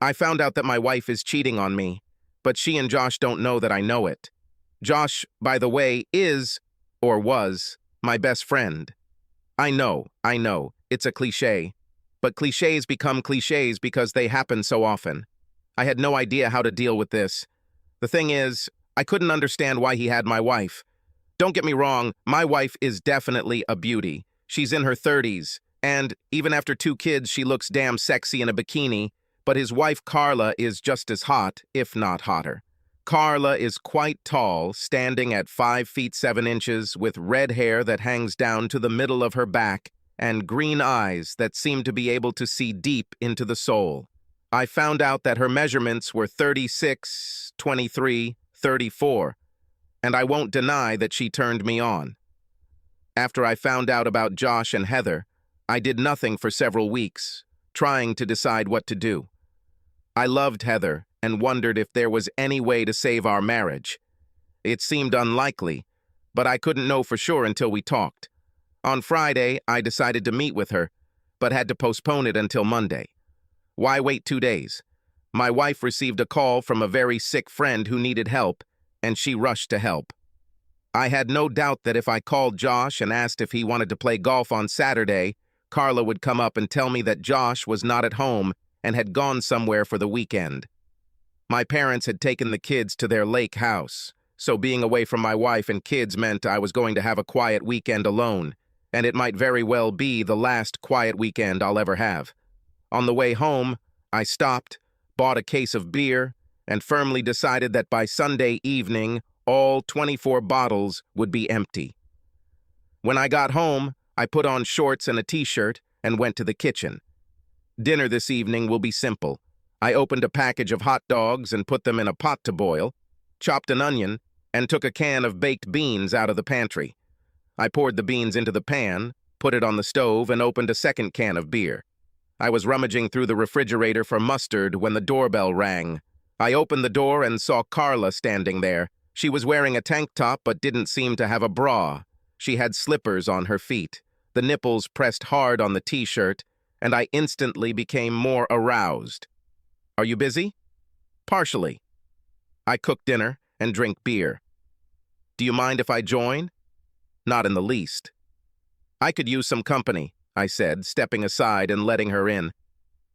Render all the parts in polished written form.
I found out that my wife is cheating on me, but she and Josh don't know that I know it. Josh, by the way, is, or was, my best friend. I know, it's a cliché. But clichés become clichés because they happen so often. I had no idea how to deal with this. The thing is, I couldn't understand why he had my wife. Don't get me wrong, my wife is definitely a beauty. She's in her 30s, and even after 2 kids, she looks damn sexy in a bikini, but his wife Carla is just as hot, if not hotter. Carla is quite tall, standing at 5 feet 7 inches, with red hair that hangs down to the middle of her back, and green eyes that seem to be able to see deep into the soul. I found out that her measurements were 36, 23, 34, and I won't deny that she turned me on. After I found out about Josh and Heather, I did nothing for several weeks, trying to decide what to do. I loved Heather and wondered if there was any way to save our marriage. It seemed unlikely, but I couldn't know for sure until we talked. On Friday, I decided to meet with her, but had to postpone it until Monday. Why wait 2 days? My wife received a call from a very sick friend who needed help, and she rushed to help. I had no doubt that if I called Josh and asked if he wanted to play golf on Saturday, Carla would come up and tell me that Josh was not at home and had gone somewhere for the weekend. My parents had taken the kids to their lake house, so being away from my wife and kids meant I was going to have a quiet weekend alone, and it might very well be the last quiet weekend I'll ever have. On the way home, I stopped, bought a case of beer, and firmly decided that by Sunday evening, all 24 bottles would be empty. When I got home, I put on shorts and a t-shirt and went to the kitchen. Dinner this evening will be simple. I opened a package of hot dogs and put them in a pot to boil, chopped an onion, and took a can of baked beans out of the pantry. I poured the beans into the pan, put it on the stove, and opened a second can of beer. I was rummaging through the refrigerator for mustard when the doorbell rang. I opened the door and saw Carla standing there. She was wearing a tank top but didn't seem to have a bra. She had slippers on her feet. The nipples pressed hard on the t-shirt, and I instantly became more aroused. "Are you busy?" "Partially. I cook dinner and drink beer." "Do you mind if I join?" "Not in the least." "I could use some company," I said, stepping aside and letting her in.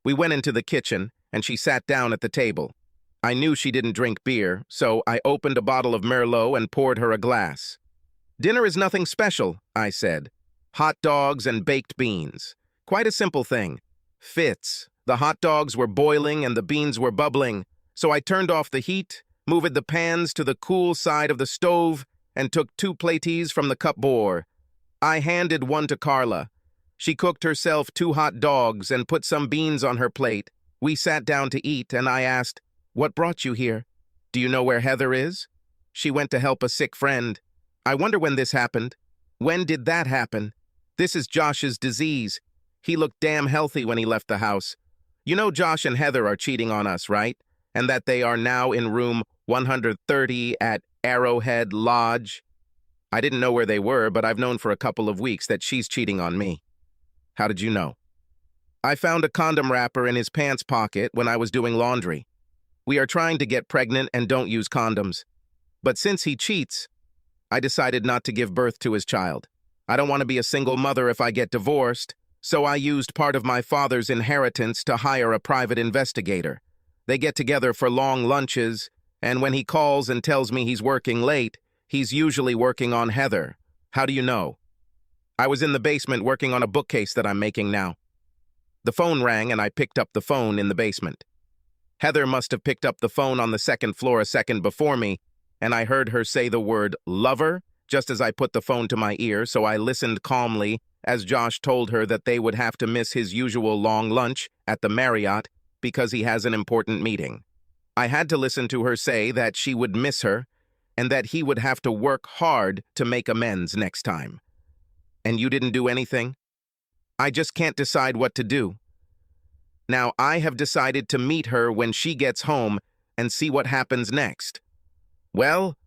We went into the kitchen, and she sat down at the table. I knew she didn't drink beer, so I opened a bottle of Merlot and poured her a glass. "Dinner is nothing special," I said. "Hot dogs and baked beans. Quite a simple thing. Fits. The hot dogs were boiling and the beans were bubbling, so I turned off the heat, moved the pans to the cool side of the stove, and took 2 platees from the cupboard. I handed one to Carla. She cooked herself 2 hot dogs and put some beans on her plate. We sat down to eat, and I asked, "What brought you here? Do you know where Heather is?" "She went to help a sick friend." "I wonder when this happened." "When did that happen?" "This is Josh's disease. He looked damn healthy when he left the house. You know Josh and Heather are cheating on us, right? And that they are now in room 130 at Arrowhead Lodge?" "I didn't know where they were, but I've known for a couple of weeks that she's cheating on me." "How did you know?" "I found a condom wrapper in his pants pocket when I was doing laundry. We are trying to get pregnant and don't use condoms. But since he cheats, I decided not to give birth to his child. I don't want to be a single mother if I get divorced, so I used part of my father's inheritance to hire a private investigator. They get together for long lunches, and when he calls and tells me he's working late, he's usually working on Heather. How do you know?" "I was in the basement working on a bookcase that I'm making now." The phone rang and I picked up the phone in the basement. Heather must have picked up the phone on the second floor a second before me, and I heard her say the word "lover" just as I put the phone to my ear, so I listened calmly as Josh told her that they would have to miss his usual long lunch at the Marriott because he has an important meeting. I had to listen to her say that she would miss her and that he would have to work hard to make amends next time. "And you didn't do anything?" "I just can't decide what to do. Now, I have decided to meet her when she gets home and see what happens next." "Well,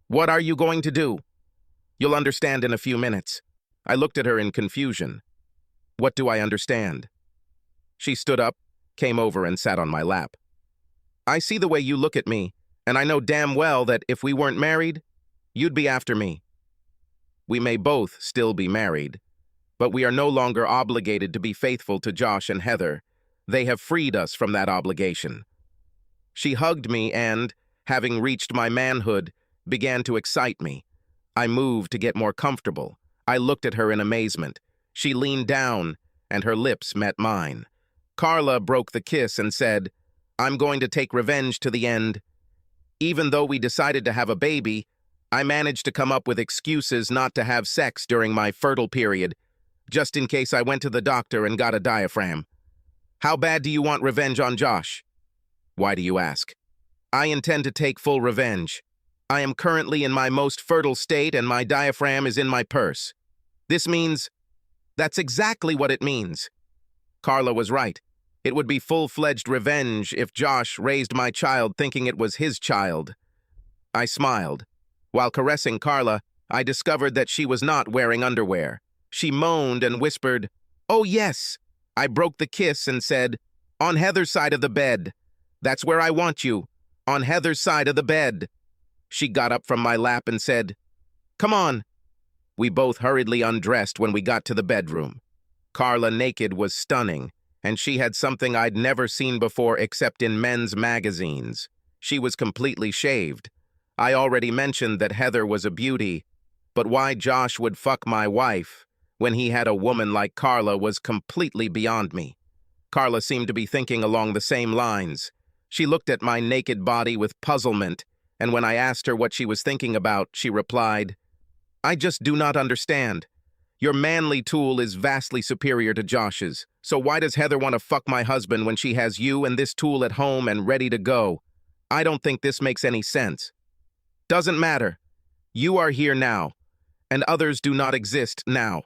what are you going to do?" "You'll understand in a few minutes." I looked at her in confusion. "What do I understand?" She stood up, came over, and sat on my lap. I see the way you look at me, and I know damn well that if we weren't married, you'd be after me. We may both still be married, but we are no longer obligated to be faithful to Josh and Heather. They have freed us from that obligation. She hugged me and, having reached my manhood, began to excite me. I moved to get more comfortable. I looked at her in amazement. She leaned down, and her lips met mine. Carla broke the kiss and said, "I'm going to take revenge to the end." Even though we decided to have a baby, I managed to come up with excuses not to have sex during my fertile period, just in case I went to the doctor and got a diaphragm. How bad do you want revenge on Josh? Why do you ask? I intend to take full revenge. I am currently in my most fertile state and my diaphragm is in my purse. This means... That's exactly what it means. Carla was right. It would be full-fledged revenge if Josh raised my child thinking it was his child. I smiled. While caressing Carla, I discovered that she was not wearing underwear. She moaned and whispered, "Oh yes." I broke the kiss and said, "On Heather's side of the bed. That's where I want you. On Heather's side of the bed." She got up from my lap and said, "Come on." We both hurriedly undressed when we got to the bedroom. Carla naked was stunning, and she had something I'd never seen before except in men's magazines. She was completely shaved. I already mentioned that Heather was a beauty, but why Josh would fuck my wife when he had a woman like Carla was completely beyond me. Carla seemed to be thinking along the same lines. She looked at my naked body with puzzlement, and when I asked her what she was thinking about, she replied, "I just do not understand. Your manly tool is vastly superior to Josh's, so why does Heather want to fuck my husband when she has you and this tool at home and ready to go? I don't think this makes any sense." Doesn't matter. You are here now, and others do not exist now.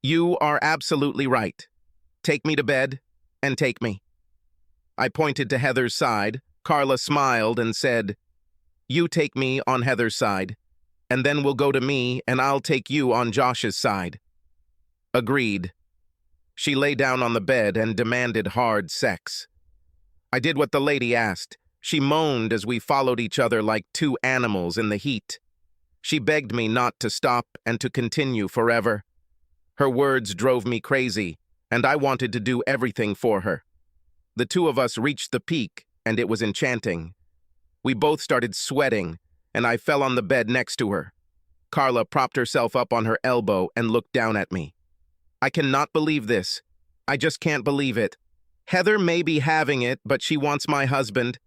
You are absolutely right. Take me to bed, and take me. I pointed to Heather's side. Carla smiled and said, "You take me on Heather's side, and then we'll go to me, and I'll take you on Josh's side." Agreed. She lay down on the bed and demanded hard sex. I did what the lady asked. She moaned as we followed each other like two animals in the heat. She begged me not to stop and to continue forever. Her words drove me crazy, and I wanted to do everything for her. The two of us reached the peak, and it was enchanting. We both started sweating, and I fell on the bed next to her. Carla propped herself up on her elbow and looked down at me. I cannot believe this. I just can't believe it. Heather may be having it, but she wants my husband.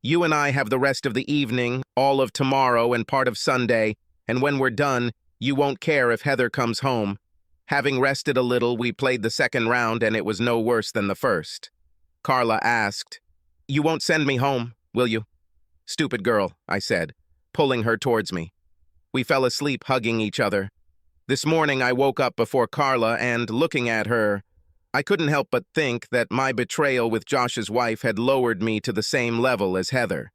You and I have the rest of the evening, all of tomorrow and part of Sunday, and when we're done, you won't care if Heather comes home. Having rested a little, we played the second round and it was no worse than the first. Carla asked, "You won't send me home, will you?" "Stupid girl," I said, pulling her towards me. We fell asleep hugging each other. This morning I woke up before Carla and, looking at her, I couldn't help but think that my betrayal with Josh's wife had lowered me to the same level as Heather.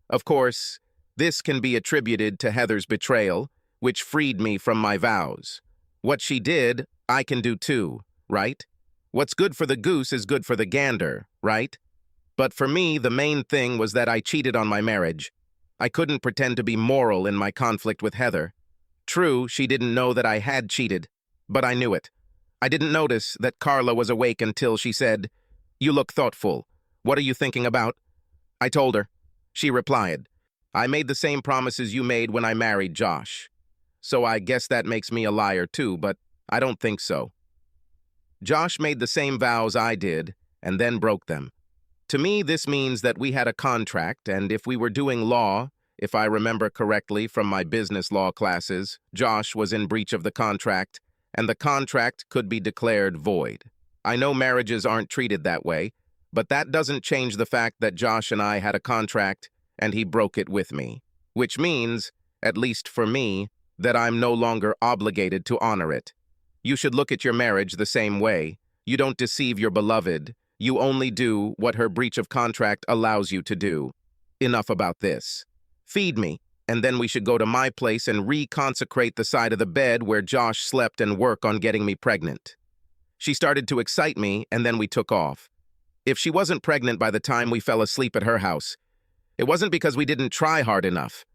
Of course, this can be attributed to Heather's betrayal, which freed me from my vows. What she did, I can do too, right? What's good for the goose is good for the gander, right? But for me, the main thing was that I cheated on my marriage. I couldn't pretend to be moral in my conflict with Heather. True, she didn't know that I had cheated, but I knew it. I didn't notice that Carla was awake until she said, "You look thoughtful. What are you thinking about?" I told her. She replied, "I made the same promises you made when I married Josh. So I guess that makes me a liar too, but I don't think so. Josh made the same vows I did, and then broke them. To me, this means that we had a contract, and if we were doing law, if I remember correctly from my business law classes, Josh was in breach of the contract, and the contract could be declared void. I know marriages aren't treated that way, but that doesn't change the fact that Josh and I had a contract, and he broke it with me, which means, at least for me, that I'm no longer obligated to honor it. You should look at your marriage the same way. You don't deceive your beloved. You only do what her breach of contract allows you to do. Enough about this. Feed me, and then we should go to my place and reconsecrate the side of the bed where Josh slept and work on getting me pregnant. She started to excite me, and then we took off. If she wasn't pregnant by the time we fell asleep at her house, it wasn't because we didn't try hard enough.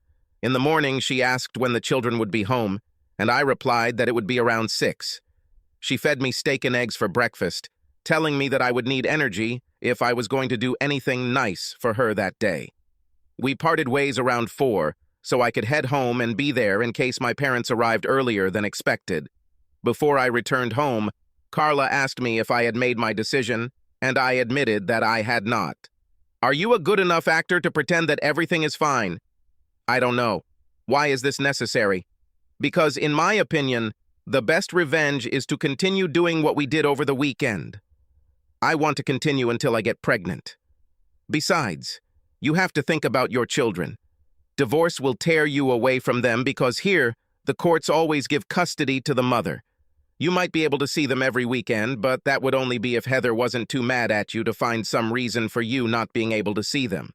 In the morning, she asked when the children would be home, and I replied that it would be around 6. She fed me steak and eggs for breakfast, telling me that I would need energy if I was going to do anything nice for her that day. We parted ways around 4, so I could head home and be there in case my parents arrived earlier than expected. Before I returned home, Carla asked me if I had made my decision, and I admitted that I had not. Are you a good enough actor to pretend that everything is fine? I don't know. Why is this necessary? Because, in my opinion, the best revenge is to continue doing what we did over the weekend. I want to continue until I get pregnant. Besides, you have to think about your children. Divorce will tear you away from them because here, the courts always give custody to the mother. You might be able to see them every weekend, but that would only be if Heather wasn't too mad at you to find some reason for you not being able to see them.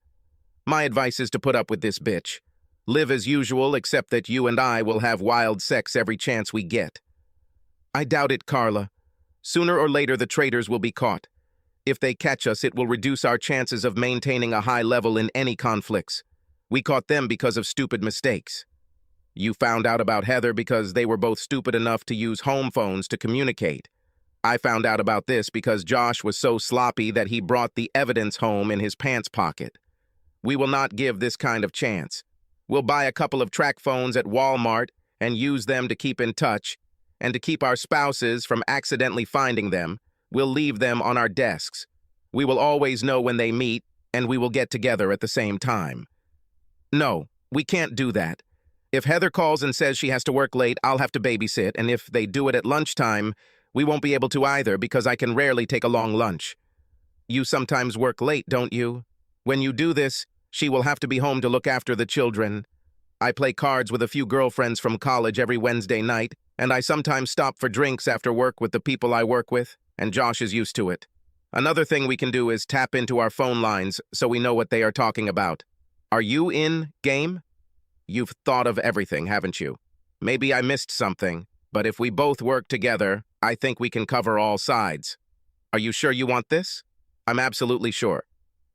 My advice is to put up with this bitch. Live as usual, except that you and I will have wild sex every chance we get. I doubt it, Carla. Sooner or later, the traitors will be caught. If they catch us, it will reduce our chances of maintaining a high level in any conflicts. We caught them because of stupid mistakes. You found out about Heather because they were both stupid enough to use home phones to communicate. I found out about this because Josh was so sloppy that he brought the evidence home in his pants pocket. We will not give this kind of chance. We'll buy a couple of track phones at Walmart and use them to keep in touch, and to keep our spouses from accidentally finding them, we'll leave them on our desks. We will always know when they meet, and we will get together at the same time. No, we can't do that. If Heather calls and says she has to work late, I'll have to babysit, and if they do it at lunchtime, we won't be able to either because I can rarely take a long lunch. You sometimes work late, don't you? When you do this, she will have to be home to look after the children. I play cards with a few girlfriends from college every Wednesday night, and I sometimes stop for drinks after work with the people I work with, and Josh is used to it. Another thing we can do is tap into our phone lines so we know what they are talking about. Are you in game? You've thought of everything, haven't you? Maybe I missed something, but if we both work together, I think we can cover all sides. Are you sure you want this? I'm absolutely sure.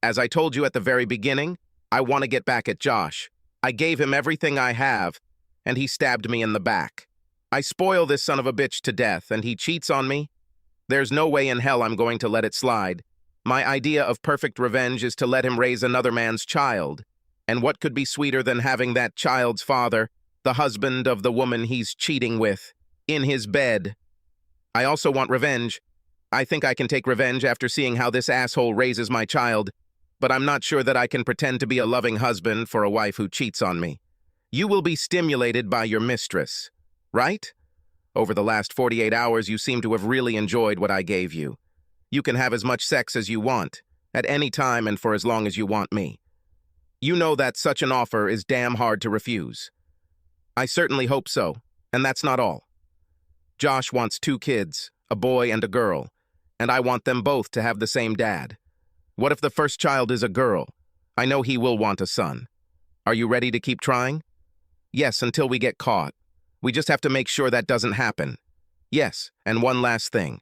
As I told you at the very beginning, I want to get back at Josh. I gave him everything I have, and he stabbed me in the back. I spoil this son of a bitch to death, and he cheats on me. There's no way in hell I'm going to let it slide. My idea of perfect revenge is to let him raise another man's child. And what could be sweeter than having that child's father, the husband of the woman he's cheating with, in his bed? I also want revenge. I think I can take revenge after seeing how this asshole raises my child, but I'm not sure that I can pretend to be a loving husband for a wife who cheats on me. You will be stimulated by your mistress, right? Over the last 48 hours, you seem to have really enjoyed what I gave you. You can have as much sex as you want, at any time and for as long as you want me. You know that such an offer is damn hard to refuse. I certainly hope so, and that's not all. Josh wants 2 kids, a boy and a girl, and I want them both to have the same dad. What if the first child is a girl? I know he will want a son. Are you ready to keep trying? Yes, until we get caught. We just have to make sure that doesn't happen. Yes, and one last thing.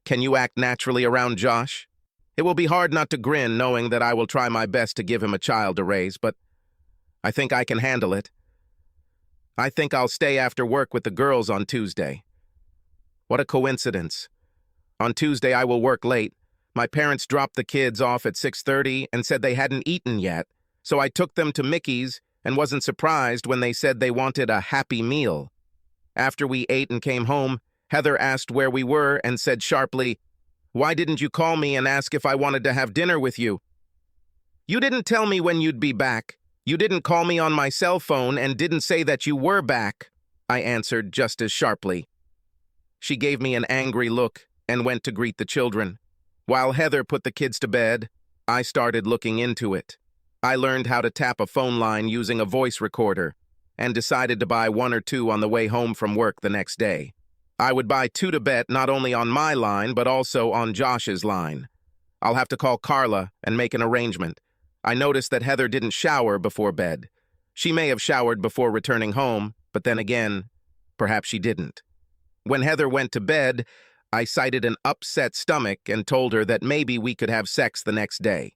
Can you act naturally around Josh? It will be hard not to grin knowing that I will try my best to give him a child to raise, but I think I can handle it. I think I'll stay after work with the girls on Tuesday. What a coincidence. On Tuesday I will work late. My parents dropped the kids off at 6:30 and said they hadn't eaten yet, so I took them to Mickey's and wasn't surprised when they said they wanted a Happy Meal. After we ate and came home, Heather asked where we were and said sharply, "Why didn't you call me and ask if I wanted to have dinner with you?" You didn't tell me when you'd be back. You didn't call me on my cell phone and didn't say that you were back, I answered just as sharply. She gave me an angry look and went to greet the children. While Heather put the kids to bed, I started looking into it. I learned how to tap a phone line using a voice recorder and decided to buy 1 or 2 on the way home from work the next day. I would buy 2 to bet not only on my line, but also on Josh's line. I'll have to call Carla and make an arrangement. I noticed that Heather didn't shower before bed. She may have showered before returning home, but then again, perhaps she didn't. When Heather went to bed, I cited an upset stomach and told her that maybe we could have sex the next day.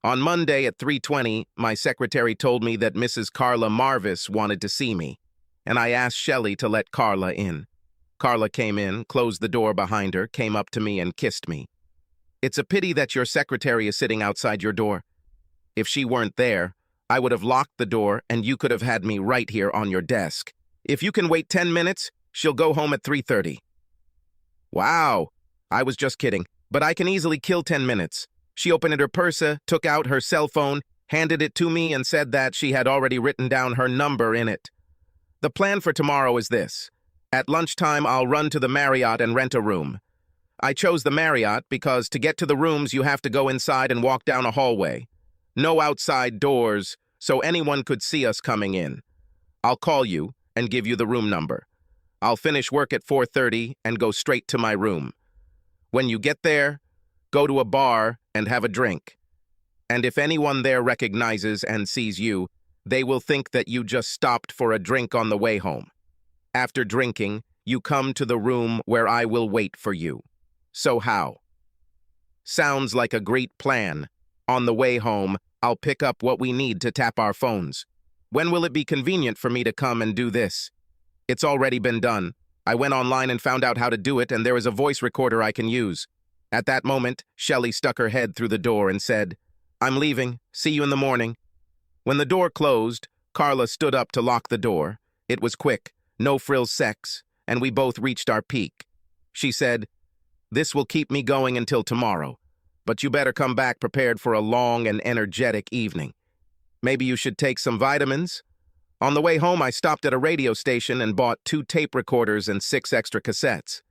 On Monday at 3:20, my secretary told me that Mrs. Carla Marvis wanted to see me, and I asked Shelley to let Carla in. Carla came in, closed the door behind her, came up to me and kissed me. "It's a pity that your secretary is sitting outside your door. If she weren't there, I would have locked the door and you could have had me right here on your desk. If you can wait 10 minutes, she'll go home at 3:30. Wow, I was just kidding, but I can easily kill 10 minutes. She opened her purse, took out her cell phone, handed it to me and said that she had already written down her number in it. The plan for tomorrow is this. At lunchtime, I'll run to the Marriott and rent a room. I chose the Marriott because to get to the rooms, you have to go inside and walk down a hallway. No outside doors, so anyone could see us coming in. I'll call you and give you the room number. I'll finish work at 4:30 and go straight to my room. When you get there, go to a bar and have a drink. And if anyone there recognizes and sees you, they will think that you just stopped for a drink on the way home. After drinking, you come to the room where I will wait for you. So how? Sounds like a great plan. On the way home, I'll pick up what we need to tap our phones. When will it be convenient for me to come and do this? It's already been done. I went online and found out how to do it, and there is a voice recorder I can use. At that moment, Shelley stuck her head through the door and said, "I'm leaving. See you in the morning." When the door closed, Carla stood up to lock the door. It was quick, no-frills sex, and we both reached our peak. She said, "This will keep me going until tomorrow, but you better come back prepared for a long and energetic evening. Maybe you should take some vitamins." On the way home, I stopped at a radio station and bought 2 tape recorders and 6 extra cassettes.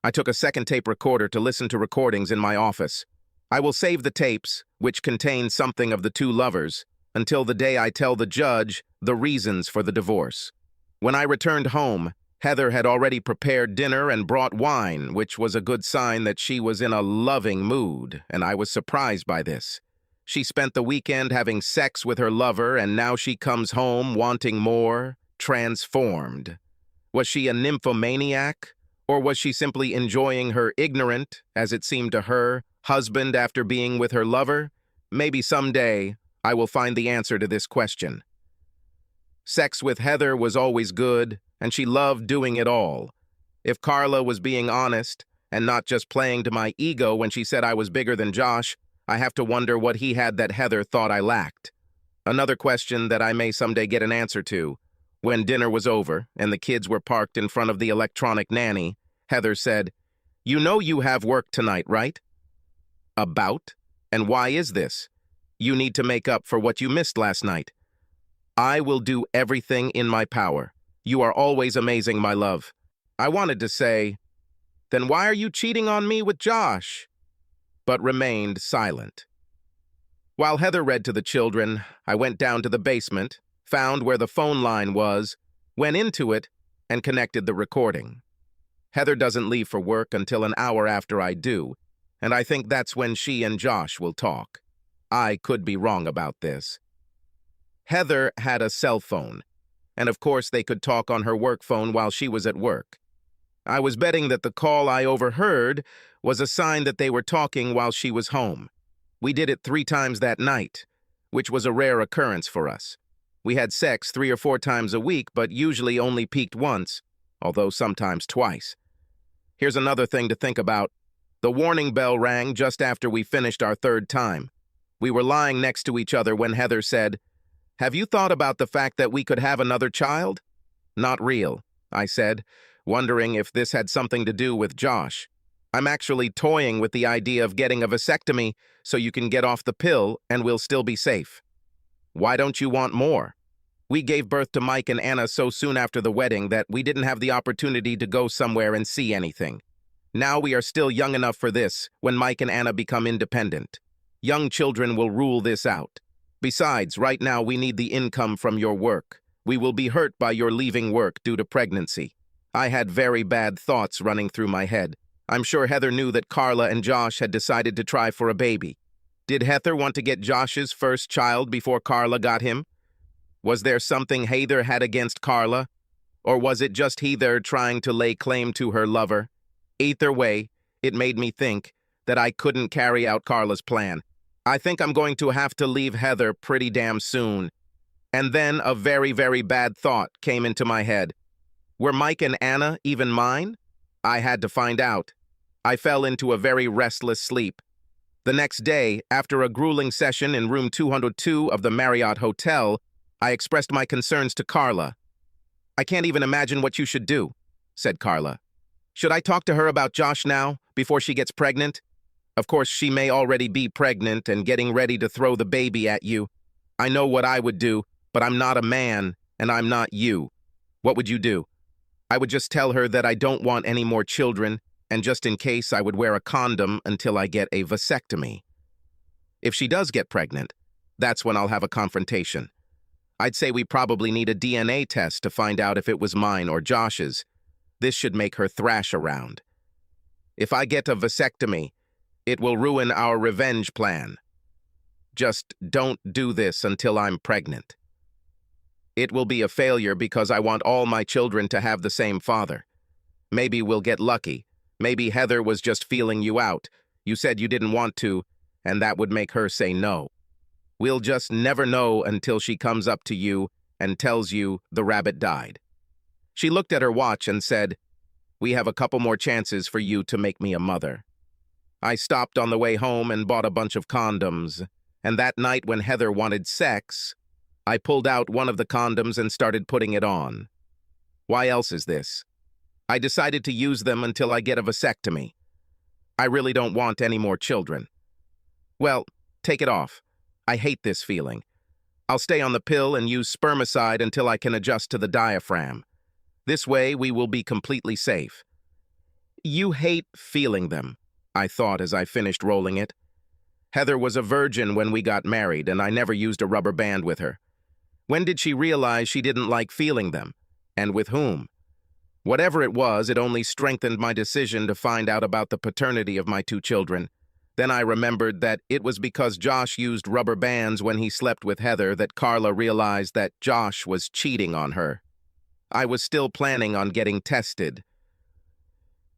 I took a second tape recorder to listen to recordings in my office. I will save the tapes, which contain something of the two lovers, until the day I tell the judge the reasons for the divorce. When I returned home, Heather had already prepared dinner and brought wine, which was a good sign that she was in a loving mood, and I was surprised by this. She spent the weekend having sex with her lover, and now she comes home wanting more, transformed. Was she a nymphomaniac, or was she simply enjoying her ignorant, as it seemed to her, husband after being with her lover? Maybe someday I will find the answer to this question. Sex with Heather was always good, and she loved doing it all. If Carla was being honest, and not just playing to my ego when she said I was bigger than Josh, I have to wonder what he had that Heather thought I lacked. Another question that I may someday get an answer to. When dinner was over, and the kids were parked in front of the electronic nanny, Heather said, "You know you have work tonight, right?" "About? And why is this?" "You need to make up for what you missed last night." "I will do everything in my power. You are always amazing, my love." I wanted to say, "Then why are you cheating on me with Josh?" but remained silent. While Heather read to the children, I went down to the basement, found where the phone line was, went into it, and connected the recording. Heather doesn't leave for work until an hour after I do, and I think that's when she and Josh will talk. I could be wrong about this. Heather had a cell phone, and of course they could talk on her work phone while she was at work. I was betting that the call I overheard was a sign that they were talking while she was home. We did it 3 times that night, which was a rare occurrence for us. We had sex 3 or 4 times a week, but usually only peaked once, although sometimes twice. Here's another thing to think about. The warning bell rang just after we finished our 3rd time. We were lying next to each other when Heather said, "Have you thought about the fact that we could have another child?" "Not real," I said, wondering if this had something to do with Josh. "I'm actually toying with the idea of getting a vasectomy so you can get off the pill and we'll still be safe." "Why don't you want more?" "We gave birth to Mike and Anna so soon after the wedding that we didn't have the opportunity to go somewhere and see anything. Now we are still young enough for this when Mike and Anna become independent. Young children will rule this out. Besides, right now we need the income from your work. We will be hurt by your leaving work due to pregnancy." I had very bad thoughts running through my head. I'm sure Heather knew that Carla and Josh had decided to try for a baby. Did Heather want to get Josh's first child before Carla got him? Was there something Heather had against Carla? Or was it just Heather trying to lay claim to her lover? Either way, it made me think that I couldn't carry out Carla's plan. I think I'm going to have to leave Heather pretty damn soon. And then a very, very bad thought came into my head. Were Mike and Anna even mine? I had to find out. I fell into a very restless sleep. The next day, after a grueling session in room 202 of the Marriott Hotel, I expressed my concerns to Carla. "I can't even imagine what you should do," said Carla. "Should I talk to her about Josh now, before she gets pregnant? Of course, she may already be pregnant and getting ready to throw the baby at you. I know what I would do, but I'm not a man, and I'm not you. What would you do?" "I would just tell her that I don't want any more children, and just in case I would wear a condom until I get a vasectomy. If she does get pregnant, that's when I'll have a confrontation. I'd say we probably need a DNA test to find out if it was mine or Josh's. This should make her thrash around. If I get a vasectomy, it will ruin our revenge plan. Just don't do this until I'm pregnant. It will be a failure because I want all my children to have the same father. Maybe we'll get lucky. Maybe Heather was just feeling you out. You said you didn't want to, and that would make her say no. We'll just never know until she comes up to you and tells you the rabbit died." She looked at her watch and said, "We have a couple more chances for you to make me a mother." I stopped on the way home and bought a bunch of condoms, and that night when Heather wanted sex, I pulled out one of the condoms and started putting it on. Why else is this? I decided to use them until I get a vasectomy. I really don't want any more children. Well, take it off. I hate this feeling. I'll stay on the pill and use spermicide until I can adjust to the diaphragm. This way, we will be completely safe. You hate feeling them, I thought as I finished rolling it. Heather was a virgin when we got married, and I never used a rubber band with her. When did she realize she didn't like feeling them? And with whom? Whatever it was, it only strengthened my decision to find out about the paternity of my two children. Then I remembered that it was because Josh used rubber bands when he slept with Heather that Carla realized that Josh was cheating on her. I was still planning on getting tested.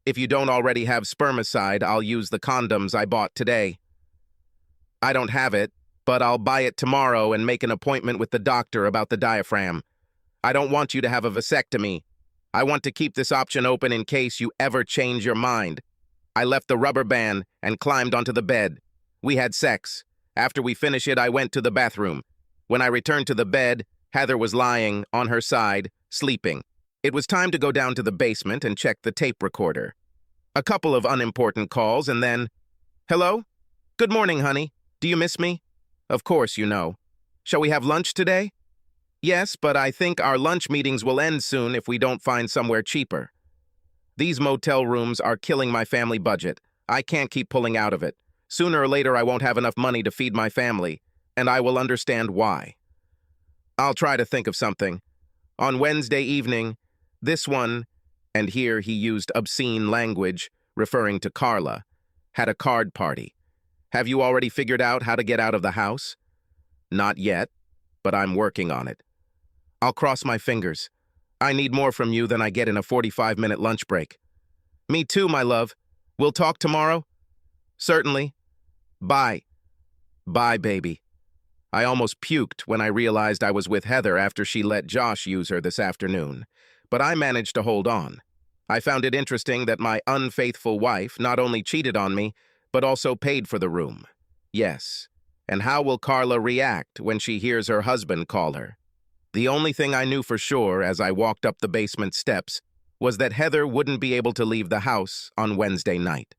If you don't already have spermicide, I'll use the condoms I bought today. I don't have it, but I'll buy it tomorrow and make an appointment with the doctor about the diaphragm. I don't want you to have a vasectomy. I want to keep this option open in case you ever change your mind. I left the rubber band and climbed onto the bed. We had sex. After we finished it, I went to the bathroom. When I returned to the bed, Heather was lying on her side, sleeping. It was time to go down to the basement and check the tape recorder. A couple of unimportant calls and then, "Hello? Good morning, honey. Do you miss me? Of course you know. Shall we have lunch today? Yes, but I think our lunch meetings will end soon if we don't find somewhere cheaper. These motel rooms are killing my family budget. I can't keep pulling out of it. Sooner or later I won't have enough money to feed my family, and I will understand why. I'll try to think of something. On Wednesday evening, this one," and here he used obscene language, referring to Carla, "had a card party. Have you already figured out how to get out of the house?" "Not yet, but I'm working on it. I'll cross my fingers. I need more from you than I get in a 45-minute lunch break." "Me too, my love. We'll talk tomorrow?" "Certainly. Bye." "Bye, baby." I almost puked when I realized I was with Heather after she let Josh use her this afternoon, but I managed to hold on. I found it interesting that my unfaithful wife not only cheated on me, but also paid for the room. Yes. And how will Carla react when she hears her husband call her? The only thing I knew for sure as I walked up the basement steps was that Heather wouldn't be able to leave the house on Wednesday night.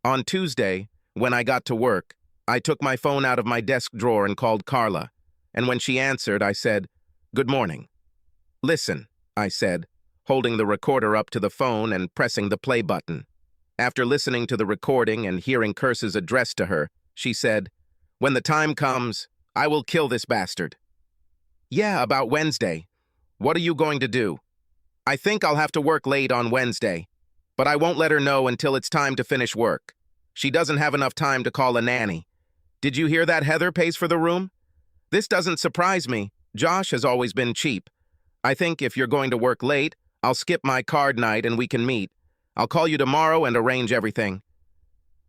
On Tuesday, when I got to work, I took my phone out of my desk drawer and called Carla, and when she answered, I said, "Good morning." "Listen," I said, holding the recorder up to the phone and pressing the play button. After listening to the recording and hearing curses addressed to her, she said, "When the time comes, I will kill this bastard." "Yeah, about Wednesday. What are you going to do?" "I think I'll have to work late on Wednesday, but I won't let her know until it's time to finish work. She doesn't have enough time to call a nanny. Did you hear that Heather pays for the room? This doesn't surprise me. Josh has always been cheap. I think if you're going to work late, I'll skip my card night and we can meet. I'll call you tomorrow and arrange everything.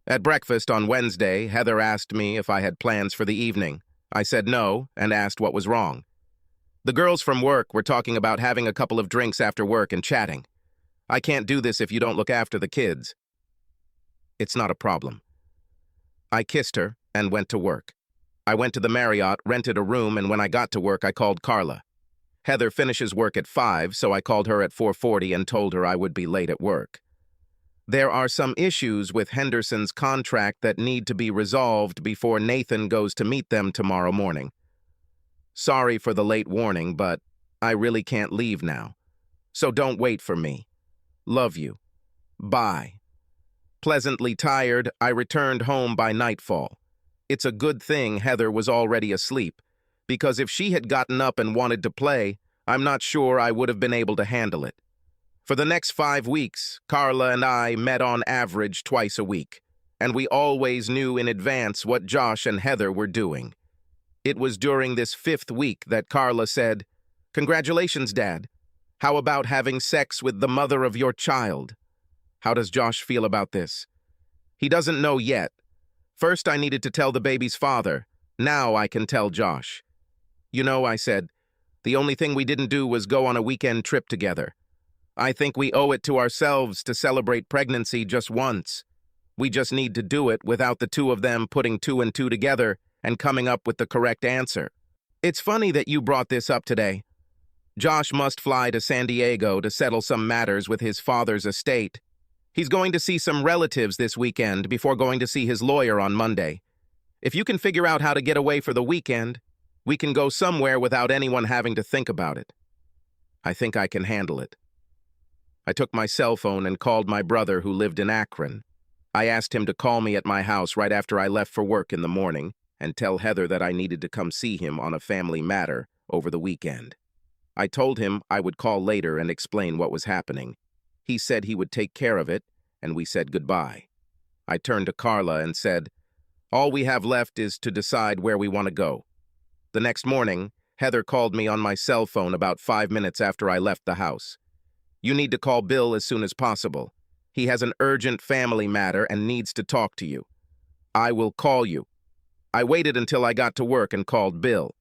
At breakfast on Wednesday, Heather asked me if I had plans for the evening. I said no and asked what was wrong. The girls from work were talking about having a couple of drinks after work and chatting. I can't do this if you don't look after the kids. It's not a problem. I kissed her and went to work. I went to the Marriott, rented a room, and when I got to work, I called Carla. Heather finishes work at 5, so I called her at 4:40 and told her I would be late at work. There are some issues with Henderson's contract that need to be resolved before Nathan goes to meet them tomorrow morning. Sorry for the late warning, but I really can't leave now. So don't wait for me. Love you. Bye. Pleasantly tired, I returned home by nightfall. It's a good thing Heather was already asleep, because if she had gotten up and wanted to play, I'm not sure I would have been able to handle it. For the next 5 weeks, Carla and I met on average twice a week, and we always knew in advance what Josh and Heather were doing. It was during this 5th week that Carla said, "Congratulations, Dad. How about having sex with the mother of your child?" How does Josh feel about this? He doesn't know yet. First, I needed to tell the baby's father. Now I can tell Josh. You know, I said, the only thing we didn't do was go on a weekend trip together. I think we owe it to ourselves to celebrate pregnancy just once. We just need to do it without the two of them putting 2 and 2 together and coming up with the correct answer. It's funny that you brought this up today. Josh must fly to San Diego to settle some matters with his father's estate. He's going to see some relatives this weekend before going to see his lawyer on Monday. If you can figure out how to get away for the weekend, we can go somewhere without anyone having to think about it. I think I can handle it. I took my cell phone and called my brother who lived in Akron. I asked him to call me at my house right after I left for work in the morning and tell Heather that I needed to come see him on a family matter over the weekend. I told him I would call later and explain what was happening. He said he would take care of it, and we said goodbye. I turned to Carla and said, "All we have left is to decide where we want to go." The next morning, Heather called me on my cell phone about 5 minutes after I left the house. "You need to call Bill as soon as possible. He has an urgent family matter and needs to talk to you." "I will call you." I waited until I got to work and called Bill.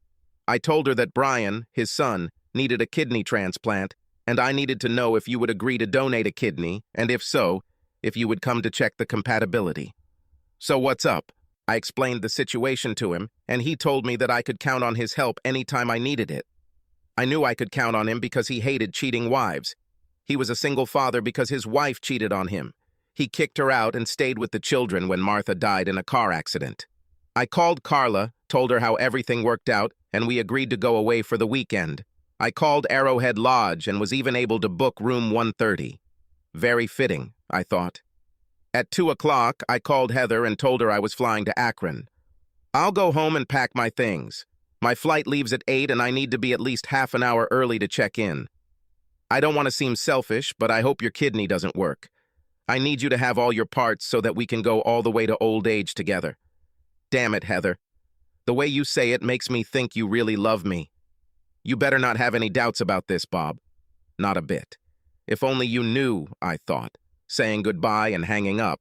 I told her that Brian, his son, needed a kidney transplant, and I needed to know if you would agree to donate a kidney, and if so, if you would come to check the compatibility. "So what's up?" I explained the situation to him, and he told me that I could count on his help anytime I needed it. I knew I could count on him because he hated cheating wives. He was a single father because his wife cheated on him. He kicked her out and stayed with the children when Martha died in a car accident. I called Carla, told her how everything worked out, and we agreed to go away for the weekend. I called Arrowhead Lodge and was even able to book room 130. Very fitting, I thought. At 2 o'clock, I called Heather and told her I was flying to Akron. "I'll go home and pack my things. My flight leaves at 8 and I need to be at least half an hour early to check in. I don't want to seem selfish, but I hope your kidney doesn't work. I need you to have all your parts so that we can go all the way to old age together." Damn it, Heather. The way you say it makes me think you really love me. You better not have any doubts about this, Bob. Not a bit. If only you knew, I thought, saying goodbye and hanging up.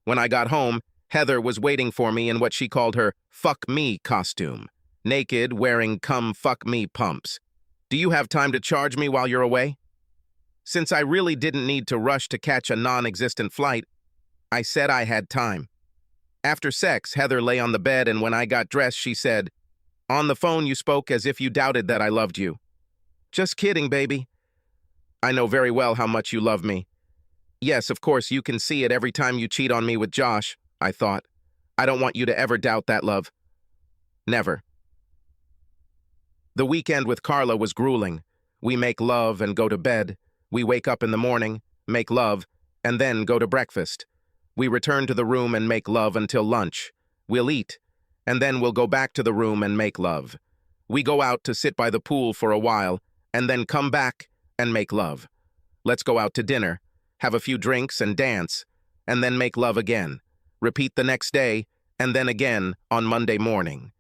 When I got home, Heather was waiting for me in what she called her fuck me costume, naked, wearing come fuck me pumps. "Do you have time to charge me while you're away?" Since I really didn't need to rush to catch a non-existent flight, I said I had time. After sex, Heather lay on the bed, and when I got dressed, she said, "On the phone you spoke as if you doubted that I loved you." "Just kidding, baby. I know very well how much you love me." "Yes, of course, you can see it every time you cheat on me with Josh," I thought. "I don't want you to ever doubt that love." Never. The weekend with Carla was grueling. We make love and go to bed. We wake up in the morning, make love, and then go to breakfast. We return to the room and make love until lunch. We'll eat, and then we'll go back to the room and make love. We go out to sit by the pool for a while, and then come back and make love. Let's go out to dinner, have a few drinks and dance, and then make love again. Repeat the next day, and then again on Monday morning.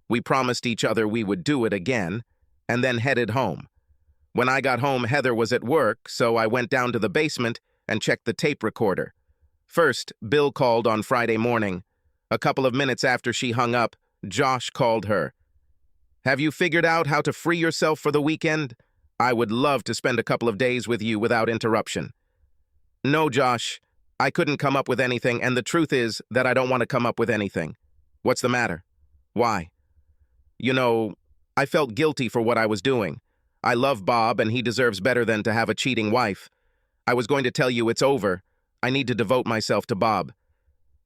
We promised each other we would do it again, and then headed home. When I got home, Heather was at work, so I went down to the basement and checked the tape recorder. First, Bill called on Friday morning. A couple of minutes after she hung up, Josh called her. "Have you figured out how to free yourself for the weekend? I would love to spend a couple of days with you without interruption." "No, Josh. I couldn't come up with anything, and the truth is that I don't want to come up with anything." "What's the matter?" "Why?" "You know, I felt guilty for what I was doing. I love Bob, and he deserves better than to have a cheating wife. I was going to tell you it's over. I need to devote myself to Bob."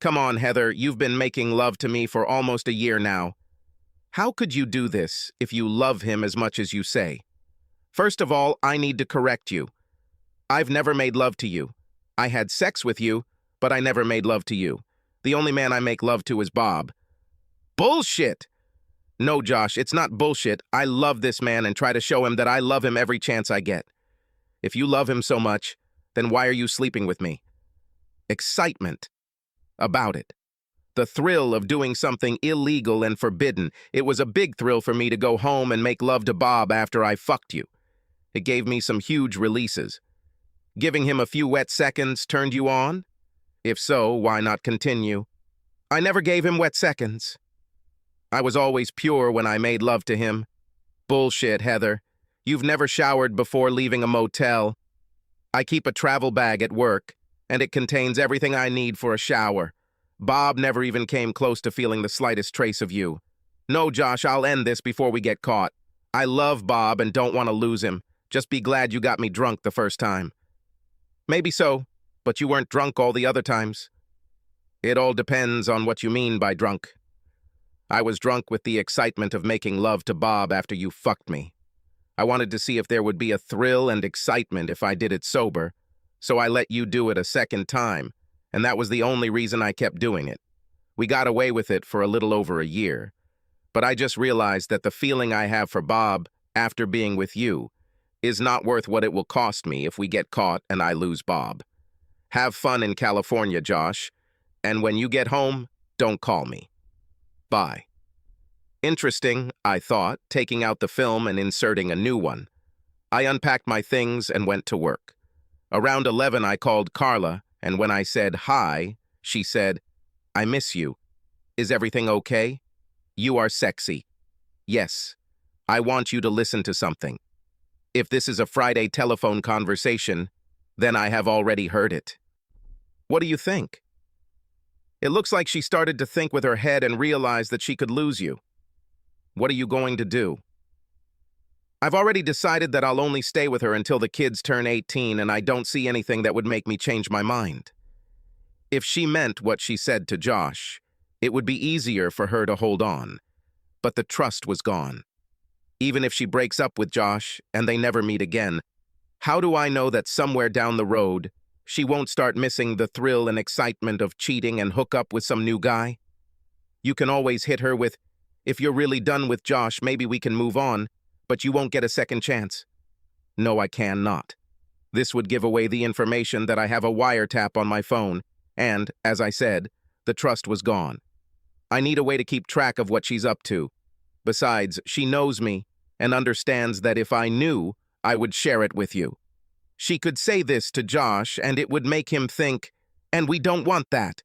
"Come on, Heather, you've been making love to me for almost a year now. How could you do this if you love him as much as you say?" "First of all, I need to correct you. I've never made love to you. I had sex with you, but I never made love to you. The only man I make love to is Bob." "Bullshit!" "No, Josh, it's not bullshit. I love this man and try to show him that I love him every chance I get. If you love him so much, then why are you sleeping with me?" Excitement about it. The thrill of doing something illegal and forbidden. It was a big thrill for me to go home and make love to Bob after I fucked you. It gave me some huge releases. Giving him a few wet seconds turned you on? If so, why not continue? I never gave him wet seconds. I was always pure when I made love to him. Bullshit, Heather. You've never showered before leaving a motel. I keep a travel bag at work, and it contains everything I need for a shower. Bob never even came close to feeling the slightest trace of you. No, Josh, I'll end this before we get caught. I love Bob and don't want to lose him. Just be glad you got me drunk the first time. Maybe so, but you weren't drunk all the other times. It all depends on what you mean by drunk. I was drunk with the excitement of making love to Bob after you fucked me. I wanted to see if there would be a thrill and excitement if I did it sober, so I let you do it a second time, and that was the only reason I kept doing it. We got away with it for a little over a year, but I just realized that the feeling I have for Bob after being with you is not worth what it will cost me if we get caught and I lose Bob. Have fun in California, Josh, and when you get home, don't call me. Bye. Interesting, I thought, taking out the film and inserting a new one. I unpacked my things and went to work. Around 11, I called Carla, and when I said hi, she said, "I miss you. Is everything okay? You are sexy. Yes, I want you to listen to something. If this is a Friday telephone conversation, then I have already heard it." "What do you think?" "It looks like she started to think with her head and realized that she could lose you." "What are you going to do?" "I've already decided that I'll only stay with her until the kids turn 18, and I don't see anything that would make me change my mind." If she meant what she said to Josh, it would be easier for her to hold on. But the trust was gone. Even if she breaks up with Josh and they never meet again, how do I know that somewhere down the road, she won't start missing the thrill and excitement of cheating and hook up with some new guy? You can always hit her with, "If you're really done with Josh, maybe we can move on, but you won't get a second chance." No, I cannot. This would give away the information that I have a wiretap on my phone, and, as I said, the trust was gone. I need a way to keep track of what she's up to. Besides, she knows me and understands that if I knew, I would share it with you. She could say this to Josh, and it would make him think, and we don't want that.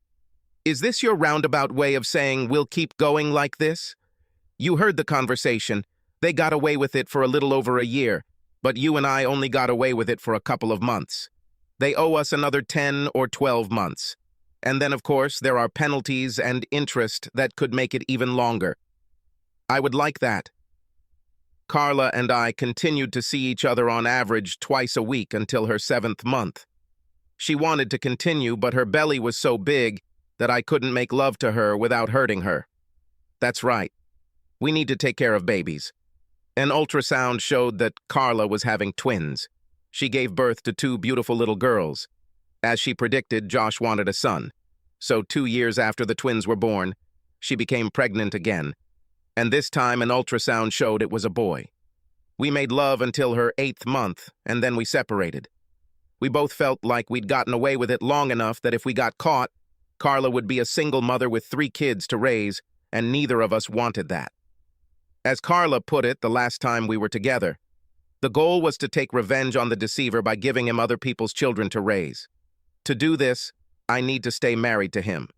Is this your roundabout way of saying we'll keep going like this? You heard the conversation. They got away with it for a little over a year, but you and I only got away with it for a couple of months. They owe us another 10 or 12 months. And then, of course, there are penalties and interest that could make it even longer. I would like that. Carla and I continued to see each other on average twice a week until her 7th month. She wanted to continue, but her belly was so big that I couldn't make love to her without hurting her. That's right. We need to take care of babies. An ultrasound showed that Carla was having twins. She gave birth to 2 beautiful little girls. As she predicted, Josh wanted a son. So 2 years after the twins were born, she became pregnant again. And this time an ultrasound showed it was a boy. We made love until her 8th month, and then we separated. We both felt like we'd gotten away with it long enough that if we got caught, Carla would be a single mother with 3 kids to raise, and neither of us wanted that. As Carla put it the last time we were together, the goal was to take revenge on the deceiver by giving him other people's children to raise. To do this, I need to stay married to him.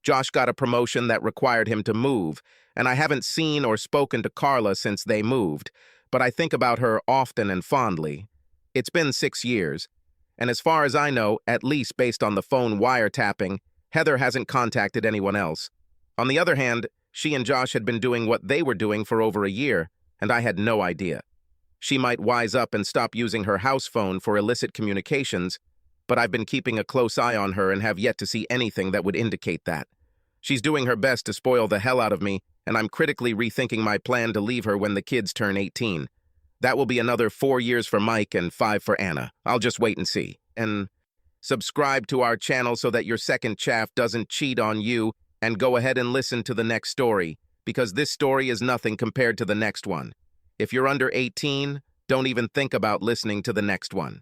Josh got a promotion that required him to move, and I haven't seen or spoken to Carla since they moved, but I think about her often and fondly. It's been 6 years, and as far as I know, at least based on the phone wiretapping, Heather hasn't contacted anyone else. On the other hand, she and Josh had been doing what they were doing for over a year, and I had no idea. She might wise up and stop using her house phone for illicit communications, but I've been keeping a close eye on her and have yet to see anything that would indicate that. She's doing her best to spoil the hell out of me, and I'm critically rethinking my plan to leave her when the kids turn 18. That will be another 4 years for Mike and 5 for Anna. I'll just wait and see. And subscribe to our channel so that your second chaff doesn't cheat on you, and go ahead and listen to the next story, because this story is nothing compared to the next one. If you're under 18, don't even think about listening to the next one.